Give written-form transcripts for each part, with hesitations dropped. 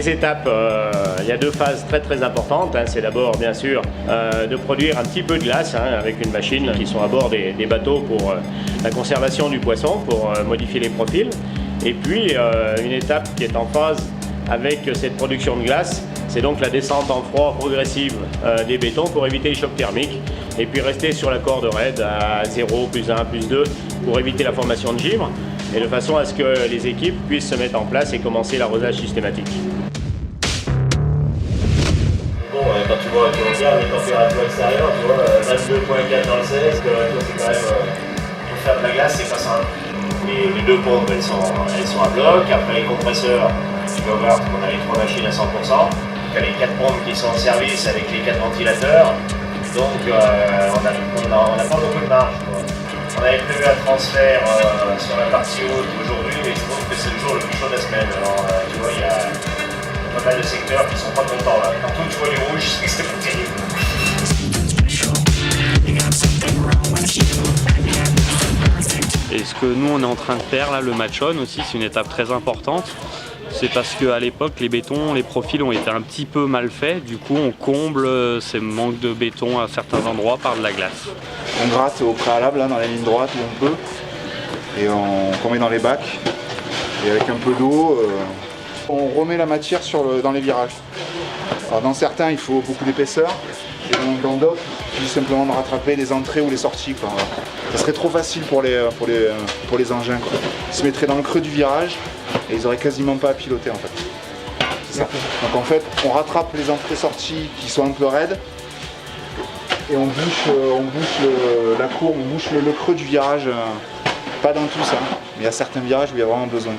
Les étapes, il y a deux phases très importantes. C'est d'abord bien sûr de produire un petit peu de glace avec une machine qui sont à bord des bateaux pour la conservation du poisson, pour modifier les profils. Et puis une étape qui est en phase avec cette production de glace, c'est donc la descente en froid progressive des bétons pour éviter les chocs thermiques et puis rester sur la corde raide à 0, +1, +2 pour éviter la formation de givre et de façon à ce que les équipes puissent se mettre en place et commencer l'arrosage systématique. Bon, quand tu vois, tu regardes les températures extérieures, tu vois, 22,4 dans le 16, c'est quand même, pour faire de la glace, c'est pas simple. Les deux pompes, elles sont à bloc, après les compresseurs, tu vas voir qu'on a les 3 machines à 100%, il y a les 4 pompes qui sont en service avec les 4 ventilateurs, donc on n'a pas beaucoup de marge, quoi. On avait prévu un transfert sur la partie haute aujourd'hui, mais je trouve que c'est le jour le plus chaud de la semaine. Alors, tu vois, il y a pas mal de secteurs qui sont pas contents là. Quand tu vois les rouges, c'est pas terrible. Et ce que nous on est en train de faire là, le match-on aussi, c'est une étape très importante. C'est parce qu'à l'époque, les bétons, les profils ont été un petit peu mal faits. Du coup, on comble ces manques de béton à certains endroits par de la glace. On gratte au préalable, là, dans la ligne droite où on peut. Et qu'on met dans les bacs. Et avec un peu d'eau, on remet la matière dans les virages. Alors, dans certains, il faut beaucoup d'épaisseur. Et dans d'autres, il suffit simplement de rattraper les entrées ou les sorties, quoi. Ça serait trop facile pour les engins, quoi. Ils se mettraient dans le creux du virage et ils n'auraient quasiment pas à piloter en fait. C'est ça. Donc en fait, on rattrape les entrées-sorties qui sont un peu raides et on bouche la courbe, on bouche le creux du virage. Pas dans tout ça, mais il y a certains virages où il y a vraiment besoin.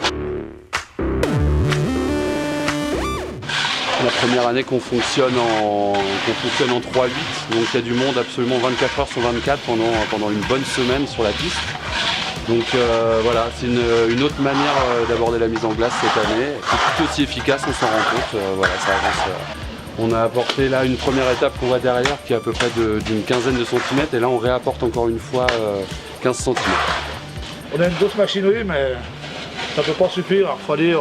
La première année qu'on fonctionne en 3-8, donc il y a du monde absolument 24 heures sur 24 pendant une bonne semaine sur la piste. Donc voilà, c'est une autre manière d'aborder la mise en glace cette année. C'est tout aussi efficace, on s'en rend compte, voilà, ça avance. On a apporté là une première étape qu'on voit derrière qui est à peu près d'une quinzaine de centimètres et là on réapporte encore une fois 15 cm. On a une grosse machinerie mais ça ne peut pas suffire à refroidir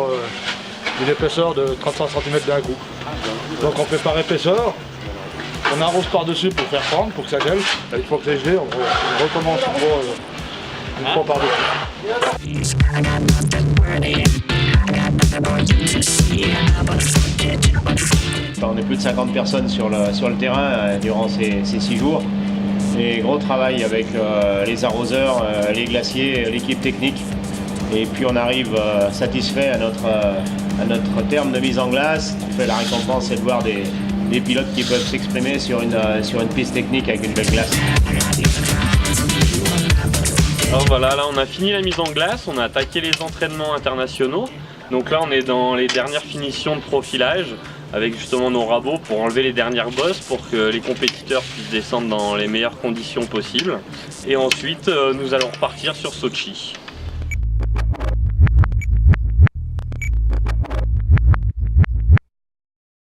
une épaisseur de 35 cm d'un coup. Donc on fait par épaisseur, on arrose par-dessus pour faire fendre, pour que ça gèle. Et une fois que c'est gelé, on recommence une fois par-dessus. On est plus de 50 personnes sur le terrain durant ces 6 jours. Et gros travail avec les arroseurs, les glaciers, l'équipe technique. Et puis on arrive satisfait à notre terme de mise en glace. La récompense, c'est de voir des pilotes qui peuvent s'exprimer sur une piste technique avec une belle glace. Alors voilà, là on a fini la mise en glace, on a attaqué les entraînements internationaux. Donc là on est dans les dernières finitions de profilage avec justement nos rabots pour enlever les dernières bosses pour que les compétiteurs puissent descendre dans les meilleures conditions possibles. Et ensuite nous allons repartir sur Sochi.